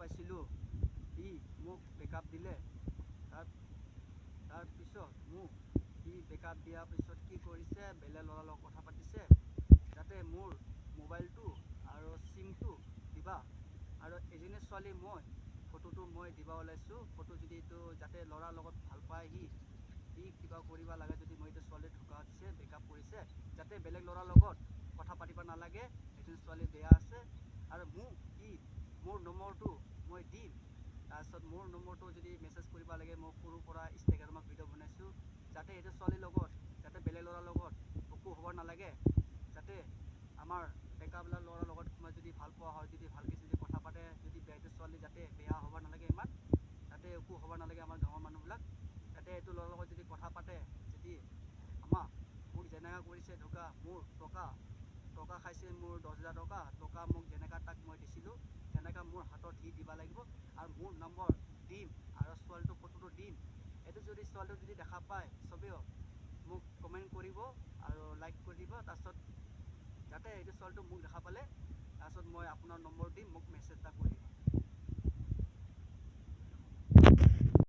পাইছিলোঁ, ই মোক বেকআপ দিলে। তাৰপিছত ই বেকআপ দিয়াৰ পিছত কি কৰিছে, বেলেগ ল'ৰাৰ লগত কথা পাতিছে, যাতে মোৰ মোবাইলটো আৰু চিমটো দিবা। আৰু এজনী ছোৱালী ফটোটো মই দিব ওলাইছোঁ। ফটো যদি এইটো যাতে ল'ৰাৰ লগত ভাল পায়, সি কিবা কৰিব লাগে, যদি মই এইটো ছোৱালী ধোকা দিছে, বেকআপ কৰিছে, যাতে বেলেগ ল'ৰাৰ লগত কথা পাতিব নালাগে। এজনী ছোৱালী বেয়া আছে আৰু মোৰ নম্বৰটো মই দিম। তাৰপিছত মোৰ নম্বৰটো যদি মেছেজ কৰিব লাগে, মই সৰুৰ পৰা ইনষ্টাগ্ৰামত ভিডিঅ' বনাইছোঁ, যাতে এইটো ছোৱালীৰ লগত যাতে বেলেগ ল'ৰাৰ লগত একো হ'ব নালাগে, যাতে আমাৰ ডেকাবিলাক ল'ৰাৰ লগত মই যদি ভাল পোৱা হয়, যদি ভালকৈ যদি কথা পাতে, যদি এইটো ছোৱালী যাতে বেয়া হ'ব নালাগে, ইমান যাতে একো হ'ব নালাগে। আমাৰ গাঁৱৰ মানুহবিলাক যাতে এইটো ল'ৰাৰ লগত যদি কথা পাতে, যদি মোক যেনেকৈ কৰিছে ধোকা, মোৰ টকা খাইছে, মোৰ 10,000 টকা মোক যেনেকৈ তাক মই দিছিলোঁ, তেনেকৈ মোৰ হাতত সি দিব লাগিব। আৰু মোৰ নম্বৰ দিম আৰু ছোৱালীটোৰ ফটোটো দিম। এইটো যদি ছোৱালীটো যদি দেখা পায়, চবেও মোক কমেণ্ট কৰিব আৰু লাইক কৰি দিব। তাৰপিছত যাতে এইটো ছোৱালীটো মোক দেখা পালে, তাৰপিছত মই আপোনাৰ নম্বৰ দিম, মোক মেছেজ এটা কৰিব।